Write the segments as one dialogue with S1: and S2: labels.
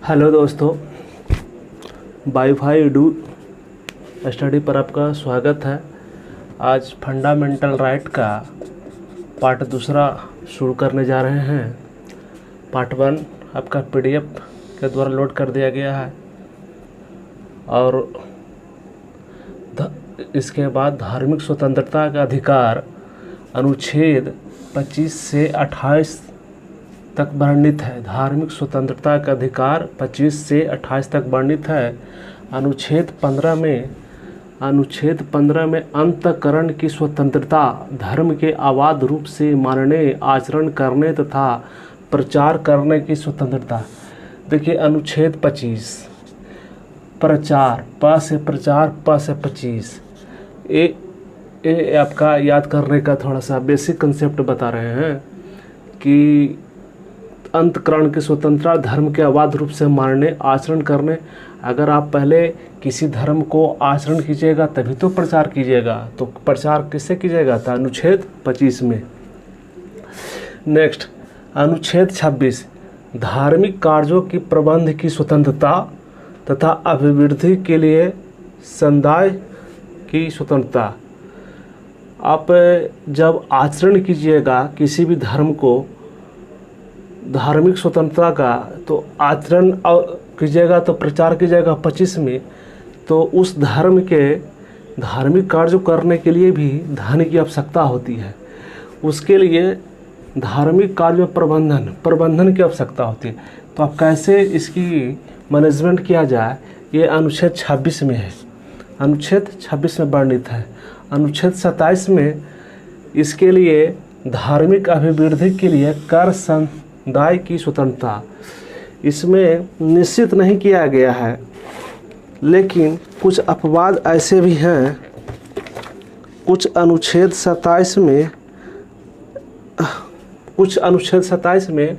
S1: Hello दोस्तों, wifi do study पर आपका स्वागत है। आज फंडामेंटल राइट का पार्ट दूसरा शुरू करने जा रहे हैं। पार्ट 1 आपका पीडीएफ के द्वारा लोड कर दिया गया है और इसके बाद धार्मिक स्वतंत्रता का अधिकार अनुच्छेद 25 से 28 तक वर्णित है। धार्मिक स्वतंत्रता का अधिकार 25 से 28 तक वर्णित है। अनुच्छेद 15 में अंतःकरण की स्वतंत्रता, धर्म के अबाध रूप से मानने, आचरण करने तथा प्रचार करने की स्वतंत्रता। देखिए अनुच्छेद 25 प्रचार, प से प्रचार, प से 25, ये आपका याद करने का थोड़ा सा बेसिक कंसेप्ट बता रहे हैं कि अंतःकरण की स्वतंत्रता, धर्म के अबाध रूप से मानने, आचरण करने। अगर आप पहले किसी धर्म को आचरण कीजिएगा तभी तो प्रचार कीजिएगा, तो प्रचार किससे कीजिएगा? था अनुच्छेद 25 में। नेक्स्ट अनुच्छेद 26 धार्मिक कार्यों की प्रबंध की स्वतंत्रता तथा अभिवृद्धि के लिए समुदाय की स्वतंत्रता। आप जब आचरण कीजिएगा किसी भी धर्म को, धार्मिक स्वतंत्रता का, तो आचरण कीजिएगा तो प्रचार कीजिएगा 25 में, तो उस धर्म के धार्मिक कार्य करने के लिए भी धन की आवश्यकता होती है। उसके लिए धार्मिक कार्य प्रबंधन की आवश्यकता होती है। तो अब कैसे इसकी मैनेजमेंट किया जाए, ये अनुच्छेद 26 में है। अनुच्छेद 26 में वर्णित है। अनुच्छेद 27 में इसके लिए धार्मिक अभिवृद्धि के लिए कर समुदाय की स्वतंत्रता, इसमें निश्चित नहीं किया गया है, लेकिन कुछ अपवाद ऐसे भी हैं। कुछ अनुच्छेद 27 में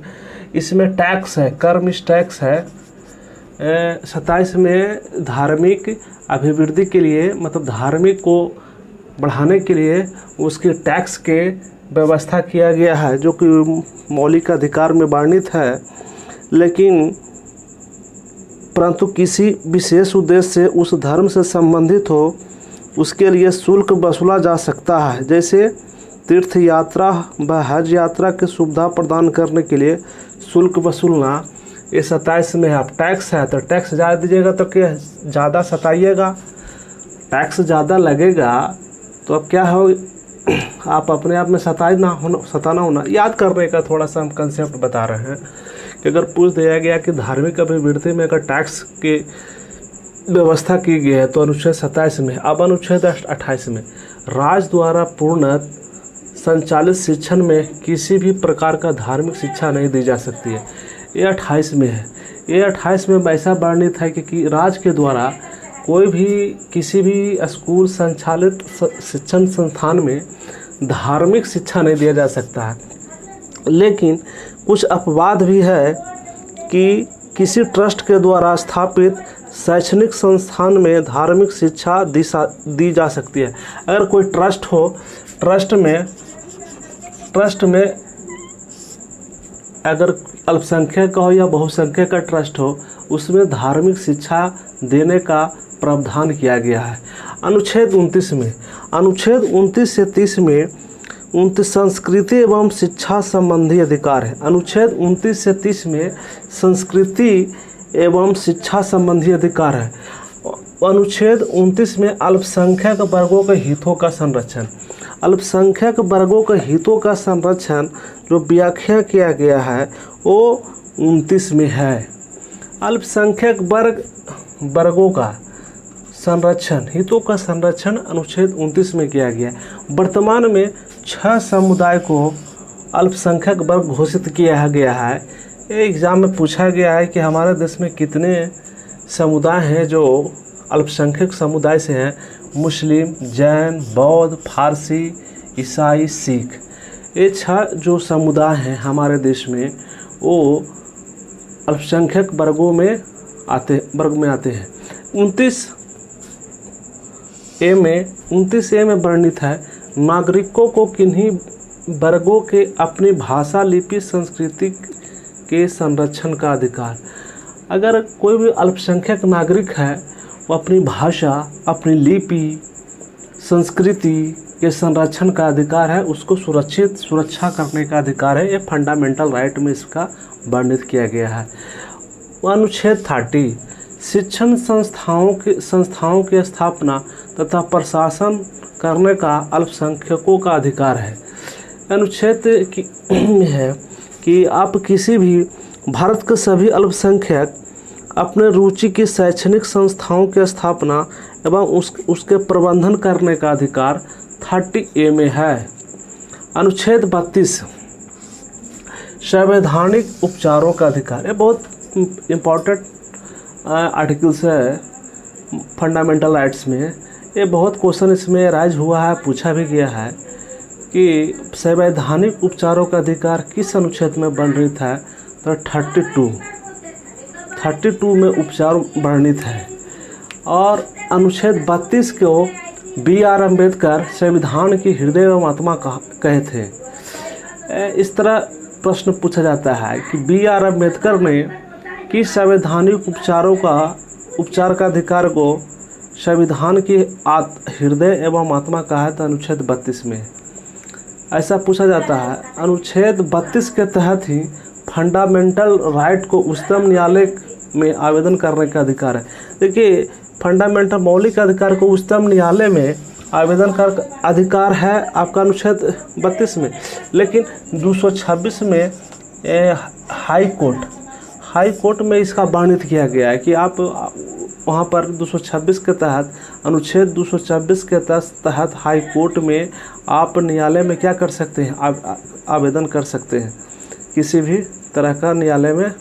S1: इसमें टैक्स है, कर्म टैक्स है। 27 में धार्मिक अभिवृद्धि के लिए, मतलब धार्मिक को बढ़ाने के लिए उसके टैक्स के व्यवस्था किया गया है, जो कि मौलिक अधिकार में वर्णित है। लेकिन परंतु किसी विशेष उद्देश्य से उस धर्म से संबंधित हो, उसके लिए शुल्क वसूला जा सकता है। जैसे तीर्थ यात्रा व हज यात्रा की सुविधा प्रदान करने के लिए शुल्क वसूलना, ये 27 में आप टैक्स है, तो टैक्स ज़्यादा दीजिएगा तो क्या ज़्यादा सताइएगा, टैक्स ज़्यादा लगेगा तो अब क्या हो, आप अपने आप में सताना होना। याद करने का थोड़ा सा हम कंसेप्ट बता रहे हैं कि अगर पूछ दिया गया कि धार्मिक अभिवृद्धि में अगर टैक्स की व्यवस्था की गई है तो अनुच्छेद 27 में। अब अनुच्छेद 28 में राज्य द्वारा पूर्ण संचालित शिक्षण में किसी भी प्रकार का धार्मिक शिक्षा नहीं दी जा सकती है। ये 28 में है। ये 28 में ऐसा वर्णित है कि राज्य के द्वारा कोई भी किसी भी स्कूल संचालित शिक्षण संस्थान में धार्मिक शिक्षा नहीं दिया जा सकता है। लेकिन कुछ अपवाद भी है कि किसी ट्रस्ट के द्वारा स्थापित शैक्षणिक संस्थान में धार्मिक शिक्षा दी जा सकती है। अगर कोई ट्रस्ट हो, ट्रस्ट में अगर अल्पसंख्यक का हो या बहुसंख्यक का ट्रस्ट हो, उसमें धार्मिक शिक्षा देने का प्रावधान किया गया है। अनुच्छेद 29 में, अनुच्छेद 29 से 30 में 29 संस्कृति एवं शिक्षा संबंधी अधिकार है। अनुच्छेद 29 से 30 में संस्कृति एवं शिक्षा संबंधी अधिकार है। अनुच्छेद 29 में अल्पसंख्यक वर्गों के हितों का संरक्षण, अल्पसंख्यक वर्गों के हितों का संरक्षण जो व्याख्या किया गया है वो 29 में है। अल्पसंख्यक वर्गों का संरक्षण, हितों का संरक्षण अनुच्छेद 29 में किया गया है। वर्तमान में 6 समुदाय को अल्पसंख्यक वर्ग घोषित किया गया है। एग्ज़ाम में पूछा गया है कि हमारे देश में कितने समुदाय हैं जो अल्पसंख्यक समुदाय से हैं। मुस्लिम, जैन, बौद्ध, फारसी, ईसाई, सिख, ये 6 जो समुदाय हैं हमारे देश में, वो अल्पसंख्यक वर्ग में आते हैं। 29A में वर्णित है नागरिकों को किन्हीं वर्गों के अपनी भाषा, लिपि, संस्कृति के संरक्षण का अधिकार। अगर कोई भी अल्पसंख्यक नागरिक है वो अपनी भाषा, अपनी लिपि, संस्कृति के संरक्षण का अधिकार है, उसको सुरक्षा करने का अधिकार है। ये फंडामेंटल राइट में इसका वर्णित किया गया है। अनुच्छेद 30 शिक्षण संस्थाओं की स्थापना तथा प्रशासन करने का अल्पसंख्यकों का अधिकार है। अनुच्छेद में है कि आप किसी भी भारत के सभी अल्पसंख्यक अपने रुचि की शैक्षणिक संस्थाओं की स्थापना एवं उसके प्रबंधन करने का अधिकार 30A में है। अनुच्छेद 32 संवैधानिक उपचारों का अधिकार। ये बहुत इम्पोर्टेंट आर्टिकल्स है फंडामेंटल राइट्स में। ये बहुत क्वेश्चन इसमें राइज हुआ है, पूछा भी गया है कि संवैधानिक उपचारों का अधिकार किस अनुच्छेद में वर्णित है। तो 32 में उपचार वर्णित है। और अनुच्छेद 32 को B.R. अम्बेडकर संविधान की हृदय एवं आत्मा कहे थे। इस तरह प्रश्न पूछा जाता है कि B.R. अम्बेडकर ने किस संवैधानिक उपचार का अधिकार को संविधान की हृदय एवं आत्मा कहा है। तो अनुच्छेद 32 में ऐसा पूछा जाता है। अनुच्छेद 32 के तहत ही फंडामेंटल राइट को उच्चतम न्यायालय में आवेदन करने का अधिकार है। देखिए, फंडामेंटल मौलिक अधिकार को उच्चतम न्यायालय में आवेदन कर अधिकार है आपका अनुच्छेद 32 में। लेकिन 226 में हाई कोर्ट में इसका वर्णित किया गया है कि आप वहाँ पर 226 के तहत, अनुच्छेद 226 के तहत हाई कोर्ट में आप न्यायालय में क्या कर सकते हैं, आवेदन कर सकते हैं। किसी भी तरह का न्यायालय में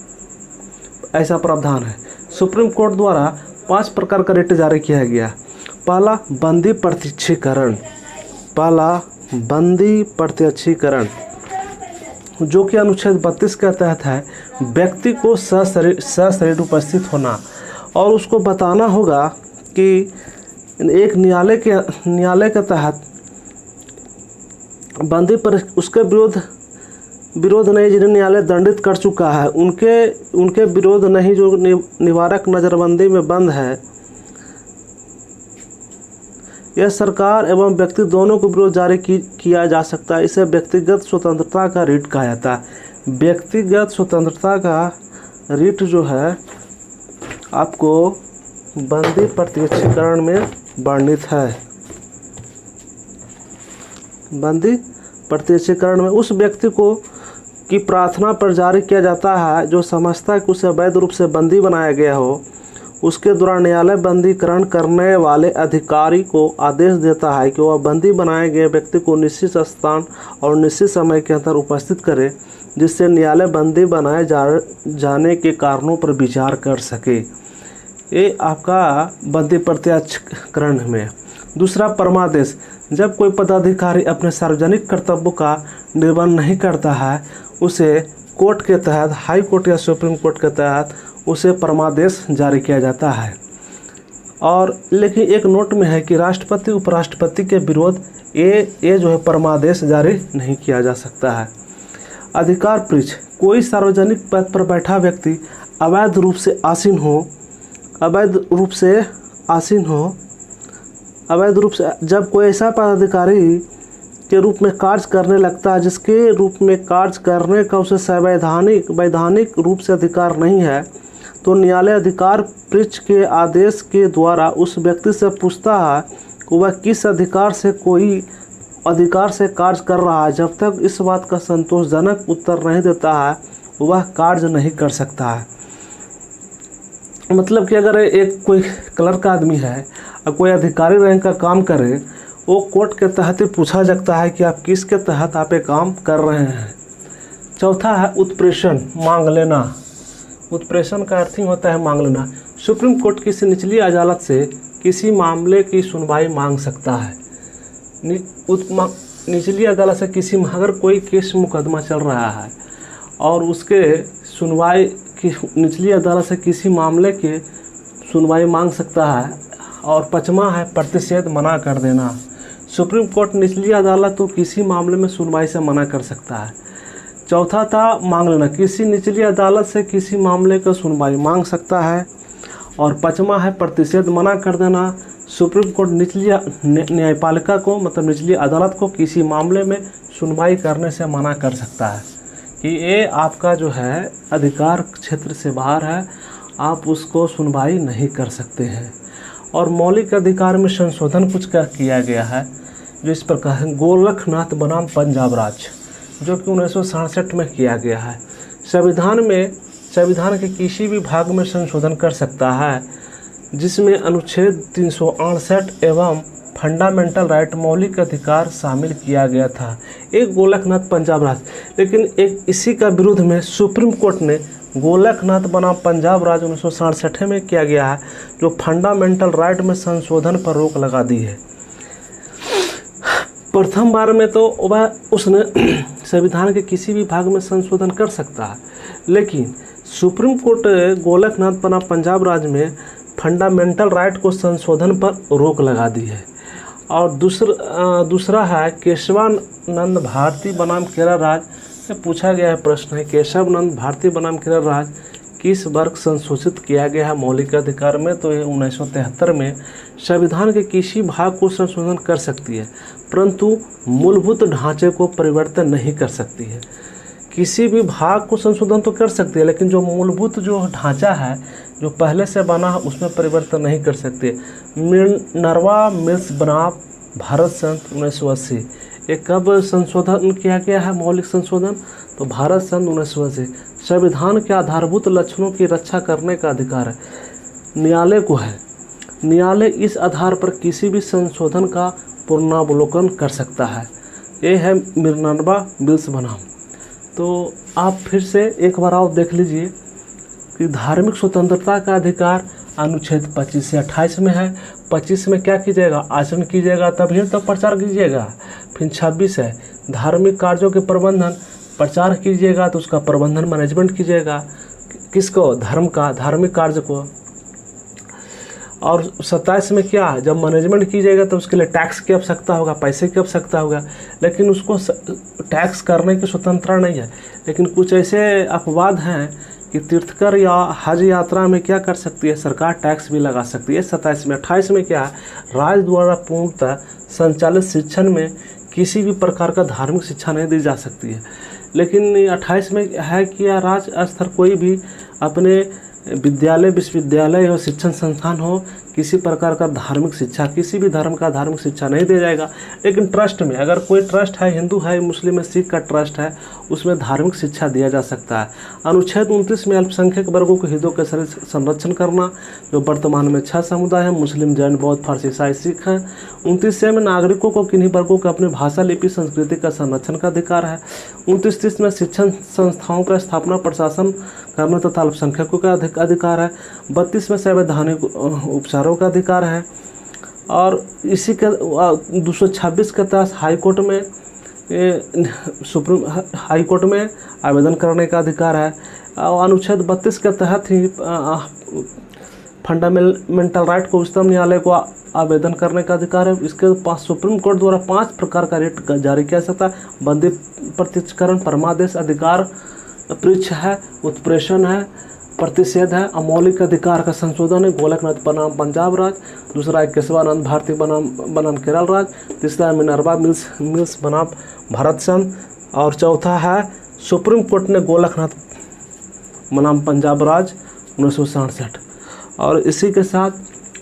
S1: ऐसा प्रावधान है। सुप्रीम कोर्ट द्वारा 5 प्रकार का रिट जारी किया गया। पहला बंदी प्रत्यक्षीकरण, जो कि अनुच्छेद 32 के तहत है। व्यक्ति को सशरीर उपस्थित होना और उसको बताना होगा कि एक न्यायालय के तहत बंदी पर उसके विरोध नहीं, जिन्हें न्यायालय दंडित कर चुका है, उनके विरोध नहीं, जो निवारक नज़रबंदी में बंद है। यह सरकार एवं व्यक्ति दोनों को विरोध जारी किया जा सकता है। इसे व्यक्तिगत स्वतंत्रता का रिट कहा जाता है। व्यक्तिगत स्वतंत्रता का रिट जो है आपको बंदी प्रत्यक्षीकरण में वर्णित है। बंदी प्रत्यक्षीकरण में उस व्यक्ति को की प्रार्थना पर जारी किया जाता है जो समझता है कि उसे अवैध रूप से बंदी बनाया गया हो। उसके द्वारा न्यायालय बंदीकरण करने वाले अधिकारी को आदेश देता है कि वह बंदी बनाए गए व्यक्ति को निश्चित स्थान और निश्चित समय के अंदर उपस्थित करे, जिससे न्यायालय बंदी बनाए जाने के कारणों पर विचार कर सके। ये आपका बंदी प्रत्यक्षीकरण में। दूसरा परमादेश, जब कोई पदाधिकारी अपने सार्वजनिक कर्तव्यों का निर्वहन नहीं करता है, उसे कोर्ट के तहत, हाई कोर्ट या सुप्रीम कोर्ट के तहत उसे परमादेश जारी किया जाता है। और लेकिन एक नोट में है कि राष्ट्रपति उपराष्ट्रपति के विरोध ये जो है परमादेश जारी नहीं किया जा सकता है। अधिकार पृच्छ, कोई सार्वजनिक पद पर बैठा व्यक्ति अवैध रूप से जब कोई ऐसा पदाधिकारी के रूप में कार्य करने लगता है जिसके रूप में कार्य करने का उसे वैधानिक रूप से अधिकार नहीं है, तो न्यायालय अधिकार पृच्छ के आदेश के द्वारा उस व्यक्ति से पूछता है कि वह किस अधिकार से कार्य कर रहा है। जब तक इस बात का संतोषजनक उत्तर नहीं देता है, वह कार्य नहीं कर सकता है। मतलब कि अगर एक कोई क्लर्क आदमी है और कोई अधिकारी रैंक का काम करे, वो कोर्ट के तहत ही पूछा जाता है कि आप किसके तहत आप ये काम कर रहे हैं। चौथा है उत्प्रेषण, मांग लेना। उत्प्रेषण का अर्थ ही होता है मांग लेना। सुप्रीम कोर्ट किसी निचली अदालत से किसी मामले की सुनवाई मांग सकता है। निचली अदालत से अगर कोई केस मुकदमा चल रहा है और उसके सुनवाई की निचली अदालत से किसी मामले की सुनवाई मांग सकता है। और पांचवा है प्रतिषेध, मना कर देना। सुप्रीम कोर्ट निचली अदालत को किसी मामले में सुनवाई से मना कर सकता है। चौथा था मांग लेना, किसी निचली अदालत से किसी मामले का सुनवाई मांग सकता है। और पाँचवा है प्रतिषेध, मना कर देना, सुप्रीम कोर्ट निचली न्यायपालिका को मतलब निचली अदालत को किसी मामले में सुनवाई करने से मना कर सकता है कि ये आपका जो है अधिकार क्षेत्र से बाहर है, आप उसको सुनवाई नहीं कर सकते हैं। और मौलिक अधिकार में संशोधन कुछ किया गया है जो इस प्रकार है, गोरखनाथ बनाम पंजाब राज्य, जो कि 1967 में किया गया है। संविधान के किसी भी भाग में संशोधन कर सकता है जिसमें अनुच्छेद 368 एवं फंडामेंटल राइट मौलिक अधिकार शामिल किया गया था। एक गोरखनाथ पंजाब राज्य, लेकिन एक इसी का विरोध में सुप्रीम कोर्ट ने गोरखनाथ बनाम पंजाब राज्य 1967 में किया गया है, जो फंडामेंटल राइट में संशोधन पर रोक लगा दी है। प्रथम बार में तो वह उसने संविधान के किसी भी भाग में संशोधन कर सकता है, लेकिन सुप्रीम कोर्ट गोरखनाथ बनाम पंजाब राज्य में फंडामेंटल राइट को संशोधन पर रोक लगा दी है। और दूसरा है केशवानंद भारती बनाम केरल राज्य से पूछा गया है प्रश्न है, केशवानंद भारती बनाम केरल राज्य किस वर्ग संशोधित किया गया है मौलिक अधिकार में? तो ये 1973 में संविधान के किसी भाग को संशोधन कर सकती है, परंतु मूलभूत ढांचे को परिवर्तन नहीं कर सकती है। किसी भी भाग को संशोधन तो कर सकती है, लेकिन जो मूलभूत जो ढांचा है जो पहले से बना है उसमें परिवर्तन नहीं कर सकते। मिनर्वा मिल्स बनाम भारत संघ 1980, ये कब संशोधन किया गया है मौलिक संशोधन? तो भारत संघ 1980। संविधान के आधारभूत लक्षणों की रक्षा करने का अधिकार है न्यायालय को है। न्यायालय इस आधार पर किसी भी संशोधन का पुनरावलोकन कर सकता है। ये है मिनर्वा मिल्स बनाम। तो आप फिर से एक बार आप देख लीजिए कि धार्मिक स्वतंत्रता का अधिकार अनुच्छेद 25 से 28 में है। 25 में क्या कीजिएगा? आचरण कीजिएगा तभी तब प्रचार कीजिएगा। फिर 26 है धार्मिक कार्यों के प्रबंधन, प्रचार कीजिएगा तो उसका प्रबंधन मैनेजमेंट कीजिएगा, किसको? धर्म का, धार्मिक कार्य को। और 27 में क्या? जब मैनेजमेंट कीजिएगा तो उसके लिए टैक्स की आवश्यकता होगा, पैसे की आवश्यकता होगा, लेकिन उसको टैक्स करने की स्वतंत्रता नहीं है। लेकिन कुछ ऐसे अपवाद हैं कि तीर्थकर या हज यात्रा में क्या कर सकती है सरकार? टैक्स भी लगा सकती है 27 में। 28 में क्या है? राज्य द्वारा पूर्णतः संचालित शिक्षण में किसी भी प्रकार का धार्मिक शिक्षा नहीं दी जा सकती है। लेकिन 28 में है कि राज्य स्तर कोई भी अपने विद्यालय, विश्वविद्यालय और शिक्षण संस्थान हो, किसी प्रकार का धार्मिक शिक्षा, किसी भी धर्म का धार्मिक शिक्षा नहीं दिया जाएगा। लेकिन ट्रस्ट में, अगर कोई ट्रस्ट है, हिंदू है, मुस्लिम है, सिख का ट्रस्ट है, उसमें धार्मिक शिक्षा दिया जा सकता है। अनुच्छेद 29 में अल्पसंख्यक वर्गों के हितों का संरक्षण करना, जो वर्तमान में 6 समुदाय हैं, मुस्लिम, जैन, बौद्ध, फारसी, ईसाई, सिख हैं। 29 में नागरिकों को किन्हीं वर्गों को अपनी भाषा, लिपि, संस्कृति का संरक्षण का अधिकार है। 29-30 में शिक्षण संस्थाओं का स्थापना, प्रशासन करना तथा अल्पसंख्यकों का अधिकार है। 32 में संवैधानिक उपचारों का अधिकार है। और इसी के 226 के तहत हाईकोर्ट में हाईकोर्ट में आवेदन करने का अधिकार है। और अनुच्छेद 32 के तहत ही फंडामेंटल राइट को उच्चतम न्यायालय को आवेदन करने का अधिकार है। इसके पास सुप्रीम कोर्ट द्वारा 5 प्रकार का रेट जारी किया सकता है। बंदी प्रत्यक्षकरण, परमादेश, अधिकार परीक्षा है, उत्प्रेषण है, प्रतिषेध है, अमौलिक अधिकार का संशोधन है, गोरखनाथ बनाम पंजाब राज्य। दूसरा है केशवानंद भारती बनाम केरल राज्य। तीसरा है मिनर्वा मिल्स बनाम भारत संघ। और चौथा है सुप्रीम कोर्ट ने गोरखनाथ बनाम पंजाब राज्य 1967। और इसी के साथ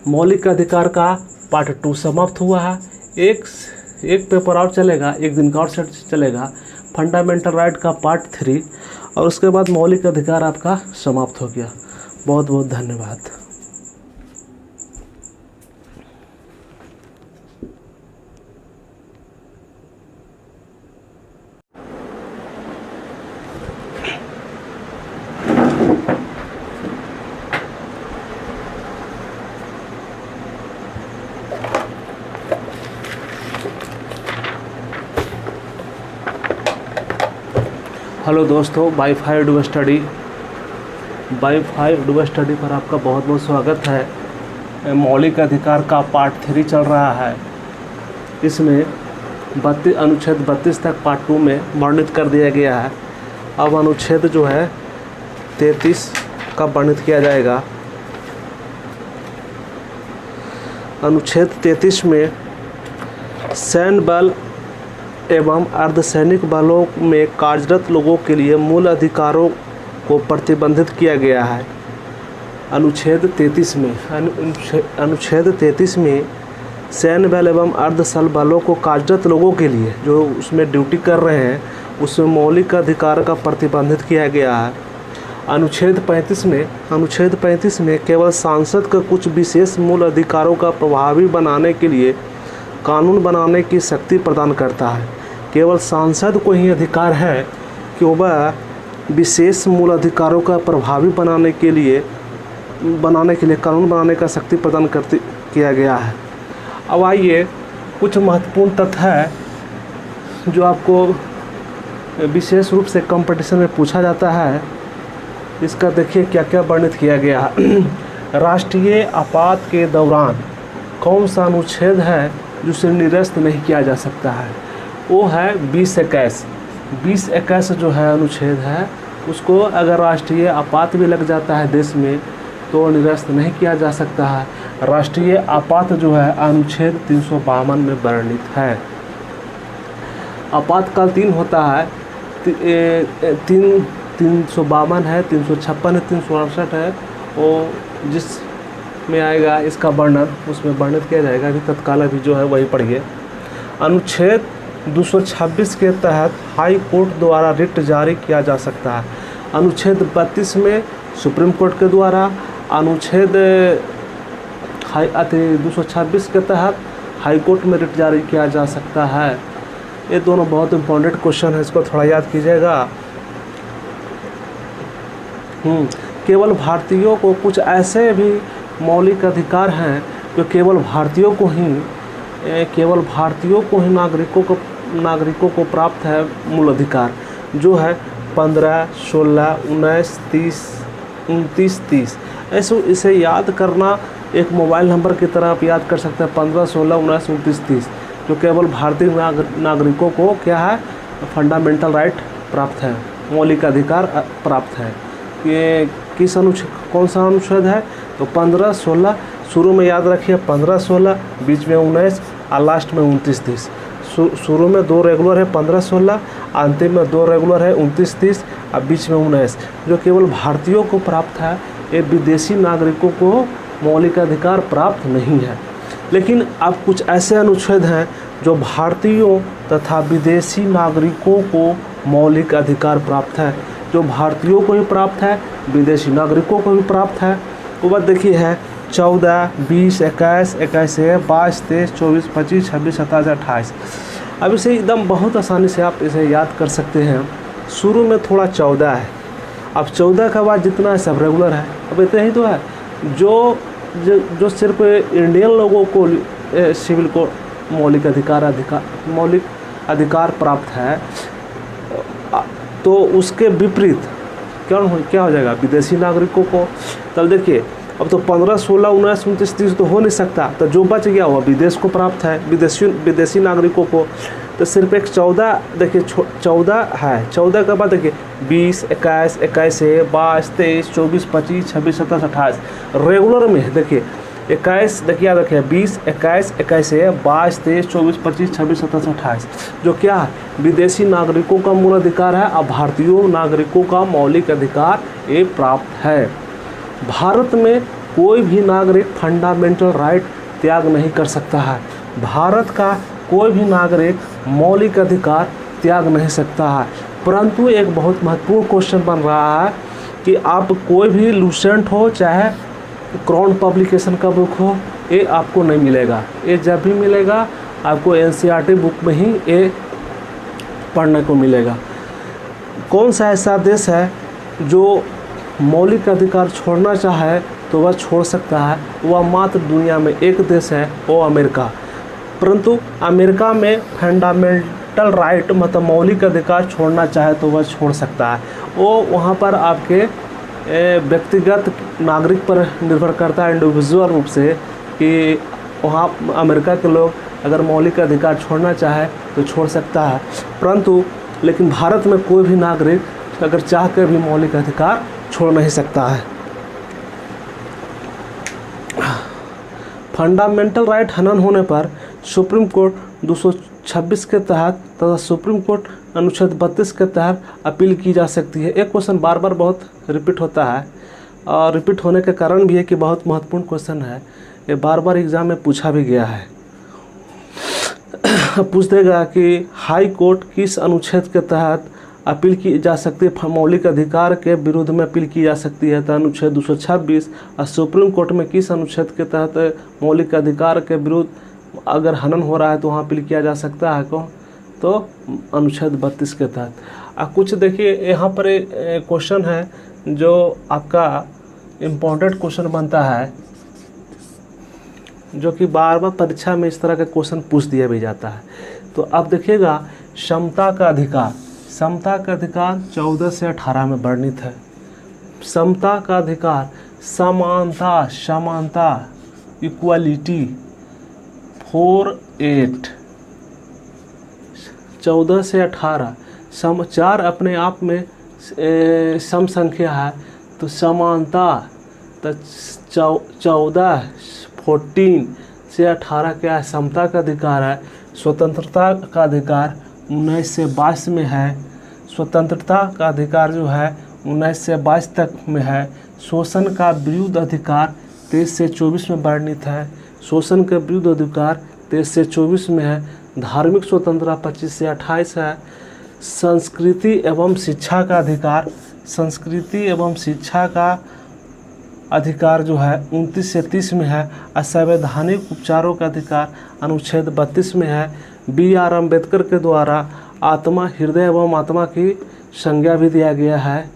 S1: मौलिक अधिकार का पार्ट 2 समाप्त हुआ है। एक पेपर और चलेगा, एक दिन का और सेट चलेगा, फंडामेंटल राइट का पार्ट 3, और उसके बाद मौलिक अधिकार आपका समाप्त हो गया। बहुत बहुत धन्यवाद। हेलो दोस्तों, वाईफाई डुबा स्टडी पर आपका बहुत बहुत स्वागत है। मौलिक अधिकार का पार्ट 3 चल रहा है। इसमें अनुच्छेद 32 तक पार्ट 2 में वर्णित कर दिया गया है। अब अनुच्छेद जो है 33 का वर्णित किया जाएगा। अनुच्छेद 33 में सैन्य बल एवं अर्धसैनिक बलों में कार्यरत लोगों के लिए मूल अधिकारों को प्रतिबंधित किया गया है। अनुच्छेद 33 में सैन्य बल एवं अर्धसैनिक बलों को कार्यरत लोगों के लिए जो उसमें ड्यूटी कर रहे हैं उसमें मौलिक अधिकार का प्रतिबंधित किया गया है। अनुच्छेद 35 में केवल सांसद को कुछ विशेष मूल अधिकारों का प्रभावी बनाने के लिए कानून बनाने की शक्ति प्रदान करता है। केवल सांसद को ही अधिकार है कि वह विशेष मूल अधिकारों का प्रभावी बनाने के लिए कानून बनाने का शक्ति प्रदान किया गया है। अब आइए कुछ महत्वपूर्ण तथ्य है जो आपको विशेष रूप से कंपटीशन में पूछा जाता है। इसका देखिए क्या क्या वर्णित किया गया है। राष्ट्रीय आपात के दौरान कौन सा अनुच्छेद है जिसे निरस्त नहीं किया जा सकता है? वो है 2021 जो है अनुच्छेद है, उसको अगर राष्ट्रीय आपात भी लग जाता है देश में तो निरस्त नहीं किया जा सकता है। राष्ट्रीय आपात जो है अनुच्छेद 352 में वर्णित है। आपातकाल 3 होता है, 352 है, 356 है, 368 है, और जिस में आएगा इसका वर्णन उसमें वर्णित किया जाएगा। अभी तत्काल अभी जो है वही पढ़िए। अनुच्छेद 226 के तहत हाई कोर्ट द्वारा रिट जारी किया जा सकता है। अनुच्छेद 32 में सुप्रीम कोर्ट के द्वारा, अनुच्छेद 226 के तहत हाई कोर्ट में रिट जारी किया जा सकता है। ये दोनों बहुत इंपॉर्टेंट क्वेश्चन है, इसको थोड़ा याद कीजिएगा। केवल भारतीयों को कुछ ऐसे भी मौलिक अधिकार हैं जो केवल भारतीयों को ही नागरिकों को प्राप्त है। मूल अधिकार जो है 15, 16, 19, 30, 29, 30। ऐसे इसे याद करना एक मोबाइल नंबर की तरह आप याद कर सकते हैं। 15, 16, 19, 29, 30 जो केवल भारतीय नागरिकों को क्या है, फंडामेंटल राइट प्राप्त है, मौलिक अधिकार प्राप्त है। ये किस अनुच्छेद, कौन सा अनुच्छेद है? तो 15, 16 शुरू में याद रखिए 15, 16, बीच में 19 और लास्ट में 29, 30। शुरू में 2 रेगुलर है 15, 16, अंतिम में 2 रेगुलर है 29, 30 और बीच में 19, जो केवल भारतीयों को प्राप्त है। ये विदेशी नागरिकों को मौलिक अधिकार प्राप्त नहीं है। लेकिन अब कुछ ऐसे अनुच्छेद हैं जो भारतीयों तथा विदेशी नागरिकों को मौलिक अधिकार प्राप्त है, जो भारतीयों को भी प्राप्त है, विदेशी नागरिकों को भी प्राप्त है। वो बात देखिए है 14, 20, 21, 22, 23, 24, 25, 26, 27, 28। अब इसे एकदम बहुत आसानी से आप इसे याद कर सकते हैं। शुरू में थोड़ा 14 है, अब 14 के बाद जितना है सब रेगुलर है। अब इतना ही तो है जो सिर्फ इंडियन लोगों को सिविल को मौलिक अधिकार प्राप्त है, तो उसके विपरीत क्या हो जाएगा विदेशी नागरिकों को। तब देखिए अब तो 15, 16, 19, 29, 30 तो हो नहीं सकता, तो जो बच गया हुआ विदेश को प्राप्त है, विदेशी नागरिकों को। तो सिर्फ एक 14 देखिए 14 है। 14 के बाद देखिए 20, 21, 22, 23, 24, 25, 26, 27, 28 रेगुलर में देखिए 21 देखिए याद रखिए 20, 21, 22, 23, 24, 25, 26, 27, 28 जो क्या है विदेशी नागरिकों का मूल अधिकार है। अब भारतीय नागरिकों का मौलिक अधिकार ये प्राप्त है। भारत में कोई भी नागरिक फंडामेंटल राइट त्याग नहीं कर सकता है। भारत का कोई भी नागरिक मौलिक अधिकार त्याग नहीं सकता है। परंतु एक बहुत महत्वपूर्ण क्वेश्चन बन रहा है कि आप कोई भी लूसेंट हो चाहे क्राउन पब्लिकेशन का बुक हो, ये आपको नहीं मिलेगा। ये जब भी मिलेगा आपको एनसीईआरटी बुक में ही ये पढ़ने को मिलेगा। कौन सा ऐसा देश है जो मौलिक अधिकार छोड़ना चाहे तो वह छोड़ सकता है? वह मात्र दुनिया में एक देश है, वो अमेरिका। परंतु अमेरिका में फंडामेंटल राइट मतलब मौलिक अधिकार छोड़ना चाहे तो वह छोड़ सकता है। वो वहाँ पर आपके व्यक्तिगत नागरिक पर निर्भर करता है, इंडिविजुअल रूप से, कि वहाँ अमेरिका के लोग अगर मौलिक अधिकार छोड़ना चाहे तो छोड़ सकता है। परंतु लेकिन भारत में कोई भी नागरिक अगर चाह कर भी मौलिक अधिकार छोड़ नहीं सकता है। फंडामेंटल राइट हनन होने पर सुप्रीम कोर्ट 226 के तहत तथा सुप्रीम कोर्ट अनुच्छेद 32 के तहत अपील की जा सकती है। एक क्वेश्चन बार बार बहुत रिपीट होता है और रिपीट होने के कारण भी है कि बहुत महत्वपूर्ण क्वेश्चन है, ये बार बार एग्जाम में पूछा भी गया है। पूछ देगा कि हाई कोर्ट किस अनुच्छेद के तहत अपील की जा सकती है, मौलिक अधिकार के विरुद्ध में अपील की जा सकती है तो अनुच्छेद 226, और सुप्रीम कोर्ट में किस अनुच्छेद के तहत मौलिक अधिकार के विरुद्ध अगर हनन हो रहा है तो वहाँ अपील किया जा सकता है कौन, तो अनुच्छेद 32 के तहत। कुछ देखिए यहाँ पर क्वेश्चन है जो आपका इम्पोर्टेंट क्वेश्चन बनता है, जो कि बार बार परीक्षा में इस तरह का क्वेश्चन पूछ दिया भी जाता है। तो अब देखिएगा समता का अधिकार, समता का अधिकार 14 से 18 में वर्णित है। समता का अधिकार, समानता, समानता, इक्वालिटी 4(8) 14 से 18 सम, चार अपने आप में सम संख्या है तो समानता तो 14 से 18 क्या है, समता का अधिकार है। स्वतंत्रता का अधिकार 19 से 22 में है, स्वतंत्रता का अधिकार जो है 19 से 22 तक में है। शोषण का विरुद्ध अधिकार 23 से 24 में वर्णित है, शोषण के विरुद्ध अधिकार 23 से 24 में है। धार्मिक स्वतंत्रता 25 से 28 है। संस्कृति एवं शिक्षा का अधिकार, संस्कृति एवं शिक्षा का अधिकार जो है 29 से 30 में है। असंवैधानिक उपचारों का अधिकार अनुच्छेद 32 में है। BR अम्बेडकर के द्वारा आत्मा, हृदय एवं आत्मा की संज्ञा भी दिया गया है।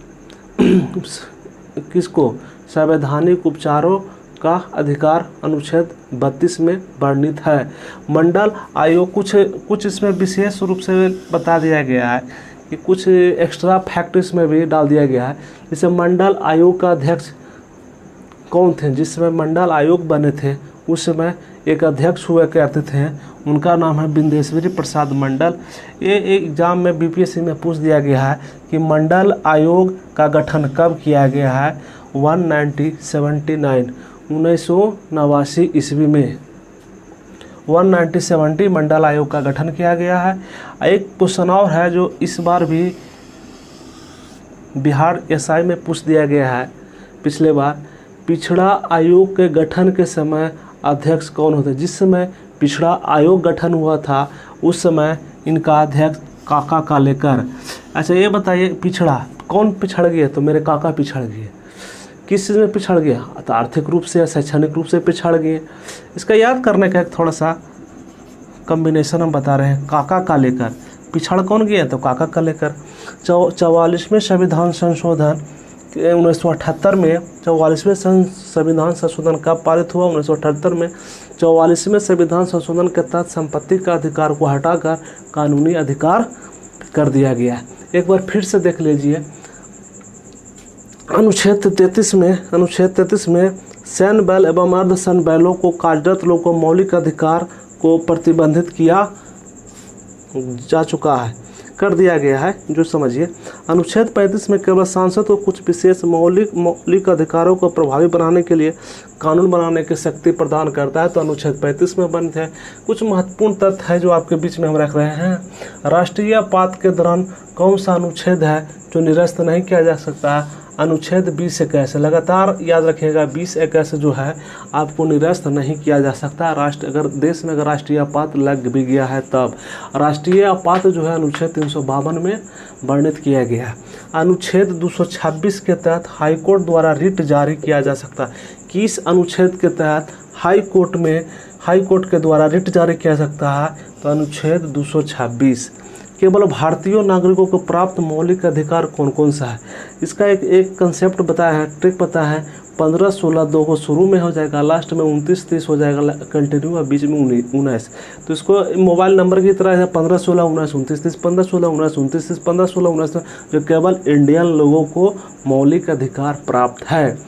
S1: किसको? संवैधानिक उपचारों का अधिकार अनुच्छेद 32 में वर्णित है। मंडल आयोग, कुछ इसमें विशेष रूप से बता दिया गया है कि कुछ एक्स्ट्रा फैक्ट इसमें भी डाल दिया गया है। जैसे मंडल आयोग का अध्यक्ष कौन थे? जिस समय मंडल आयोग बने थे उस समय एक अध्यक्ष हुआ करते थे, उनका नाम है बिंदेश्वरी प्रसाद मंडल। ये एग्जाम में BPSC में पूछ दिया गया है कि मंडल आयोग का गठन कब किया गया है? 1979 ईस्वी में 1970 मंडल आयोग का गठन किया गया है। एक क्वेश्चन और है जो इस बार भी बिहार SI में पूछ दिया गया है पिछले बार, पिछड़ा आयोग के गठन के समय अध्यक्ष कौन होते? जिस समय पिछड़ा आयोग गठन हुआ था उस समय इनका अध्यक्ष काका कालेकर। अच्छा ये बताइए पिछड़ा कौन पिछड़ गया? तो मेरे काका पिछड़ गए। किस चीज़ में पिछड़ गया? तो आर्थिक रूप से या शैक्षणिक रूप से पिछड़ गए। इसका याद करने का एक थोड़ा सा कम्बिनेशन हम बता रहे हैं। काका कालेकर पिछड़ कौन गया? तो काका कालेकर। 44वें संविधान संशोधन 1978 में 44वें संविधान संशोधन कब पारित हुआ? 1978 में। 44वें संविधान संशोधन के तहत संपत्ति का अधिकार को हटाकर कानूनी अधिकार कर दिया गया। एक बार फिर से देख लीजिए अनुच्छेद 33 में सैन्य बल एवं अर्धसैन्य बलों को कार्यरत लोगों को मौलिक अधिकार को प्रतिबंधित किया जा चुका है, कर दिया गया है। जो समझिए अनुच्छेद 35 में केवल सांसद को कुछ विशेष मौलिक अधिकारों को प्रभावी बनाने के लिए कानून बनाने की शक्ति प्रदान करता है, तो अनुच्छेद 35 में बंद है। कुछ महत्वपूर्ण तथ्य है जो आपके बीच में हम रख रहे हैं। राष्ट्रीय आपात के दौरान कौन सा अनुच्छेद है जो निरस्त नहीं किया जा सकता है? अनुच्छेद 20(21) लगातार याद रखिएगा, 20(21) जो है आपको निरस्त नहीं किया जा सकता। अगर देश में अगर राष्ट्रीय आपात लग भी गया है तब राष्ट्रीय आपात जो है अनुच्छेद 352 में वर्णित किया गया है। अनुच्छेद 226 के तहत हाईकोर्ट द्वारा रिट जारी किया जा सकता है। किस अनुच्छेद के तहत हाईकोर्ट के द्वारा रिट जारी किया सकता है? तो अनुच्छेद 226। केवल भारतीय नागरिकों को प्राप्त मौलिक अधिकार कौन कौन सा है? इसका एक कंसेप्ट बताया है, ट्रिक पता है। 15, 16 दो को शुरू में हो जाएगा, लास्ट में 29, 30 हो जाएगा कंटिन्यू, और बीच में 19। तो इसको मोबाइल नंबर की तरह है 15, 16, 19, 29, 30, 15, 16, 19, 29, 30, 15, 16, 19, जो केवल इंडियन लोगों को मौलिक अधिकार प्राप्त है।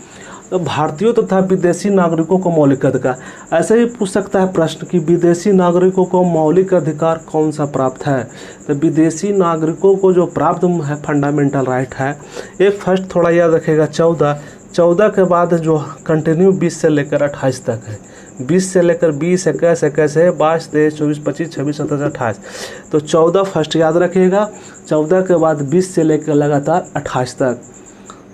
S1: तो भारतीयों तथा विदेशी नागरिकों को मौलिक अधिकार, ऐसे ही पूछ सकता है प्रश्न कि विदेशी नागरिकों को मौलिक अधिकार कौन सा प्राप्त है। तो विदेशी नागरिकों को जो प्राप्त है फंडामेंटल राइट है, एक फर्स्ट थोड़ा याद रखेगा 14 के बाद जो कंटिन्यू 20 से लेकर 28 तक है, 20 से लेकर 20, 21, 22 है, 22, 23, 24, 25, 26, 27, 28। तो 14 फर्स्ट याद रखिएगा, 14 के बाद 20 से लेकर लगातार 28 तक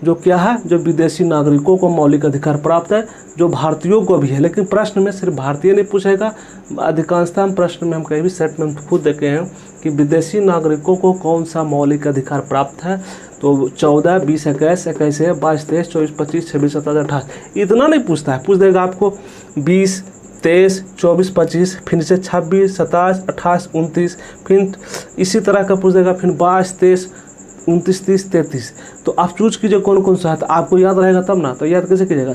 S1: जो क्या है, जो विदेशी नागरिकों को मौलिक अधिकार प्राप्त है, जो भारतीयों को भी है। लेकिन प्रश्न में सिर्फ भारतीय नहीं पूछेगा, अधिकांशतः हम प्रश्न में हम कहीं भी सेट में खुद देखे हैं कि विदेशी नागरिकों को कौन सा मौलिक अधिकार प्राप्त है। तो 14, 20, 21, 22, 23, 24, 25, 26, 27, 28 इतना नहीं पूछता है, पूछ देगा आपको 20, 23, 24, 25, फिर से 26, 27, 28, 29, फिर इसी तरह का पूछ देगा, फिर 22, 23, 29, 30, 33। तो आप चूज कीजिए कौन कौन सा है, तो आपको याद रहेगा तब ना। तो याद कैसे कीजिएगा,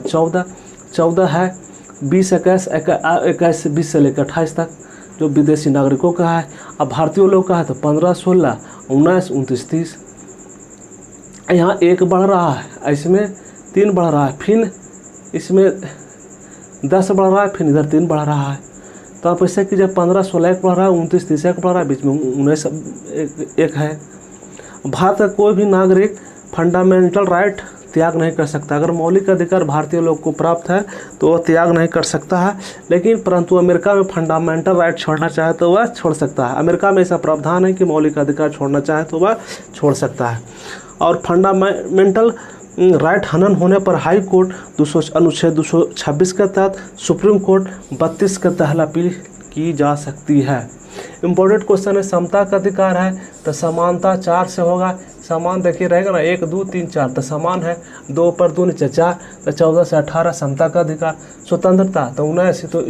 S1: 14 है, 20, 21, 20 से लेकर 28 तक जो विदेशी नागरिकों का है। अब भारतीय लोग का है तो 15, 16, 19, 29, 30। यहाँ 1 बढ़ रहा है, इसमें 3 बढ़ रहा है, फिर इसमें 10 बढ़ रहा है, फिर इधर 3 बढ़ रहा है। तो आप ऐसे कीजिए 15, 16 एक बढ़ रहा है, 29, 30 एक बढ़ रहा है, बीच में 19 एक है। भारत का कोई भी नागरिक फंडामेंटल राइट त्याग नहीं कर सकता। अगर मौलिक अधिकार भारतीय लोग को प्राप्त है तो वह त्याग नहीं कर सकता है। लेकिन परंतु अमेरिका में फंडामेंटल राइट छोड़ना चाहे तो वह छोड़ सकता है। अमेरिका में ऐसा प्रावधान है कि मौलिक अधिकार छोड़ना चाहे तो वह छोड़ सकता है। और फंडामेंटल राइट हनन होने पर हाई कोर्ट अनुच्छेद 226 के तहत सुप्रीम कोर्ट 32 के तहत अपील की जा सकती है। इम्पोर्टेंट क्वेश्चन है, समता का अधिकार है तो समानता 4 से होगा। समान देखिए रहेगा ना, 1, 2, 3, 4 तो समान है, 2 पर 2 नीचे 4 तो 14 से 18 समता का अधिकार। स्वतंत्रता तो 19, तो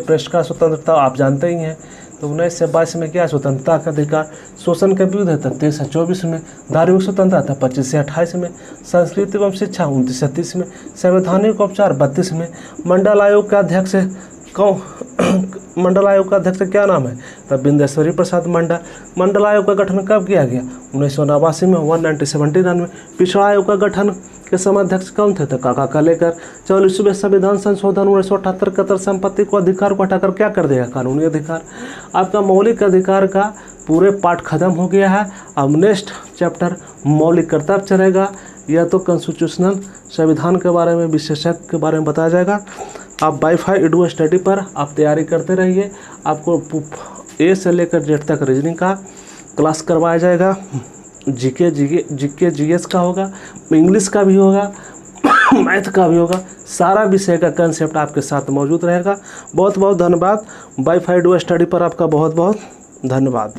S1: प्रेस का स्वतंत्रता आप जानते ही हैं। तो 19 से 22 में क्या है, स्वतंत्रता का अधिकार। शोषण के विरुद्ध है तो 23 से 24 में। धार्मिक स्वतंत्रता 25 से 28 में। संस्कृति एवं शिक्षा 29 से 30 में। संवैधानिक उपचार 32 में। मंडल आयोग का अध्यक्ष मंडल आयोग का अध्यक्ष क्या नाम है, तब बिंदेश्वरी प्रसाद मंडल। मंडल आयोग का गठन कब किया गया, 1989 में, 1979 में। पिछड़ा आयोग का गठन के समय अध्यक्ष कौन थे, तो काका कालेकर। 44वें संविधान संशोधन 1978 के तहत संपत्ति को अधिकार को हटाकर क्या कर देगा, कानूनी अधिकार। आपका मौलिक अधिकार का पूरे पाठ खत्म हो गया है। अब नेक्स्ट चैप्टर मौलिक कर्तव्य चलेगा, या तो कॉन्स्टिट्यूशनल संविधान के बारे में, विशेषज्ञ के बारे में बताया जाएगा। आप वाईफाई एडू स्टडी पर आप तैयारी करते रहिए। आपको ए से लेकर जेड तक रीजनिंग का क्लास करवाया जाएगा। जीके जीएस का होगा, इंग्लिश का भी होगा, मैथ का भी होगा। सारा विषय का कंसेप्ट आपके साथ मौजूद रहेगा। बहुत बहुत धन्यवाद। वाईफाई एडू स्टडी पर आपका बहुत बहुत धन्यवाद।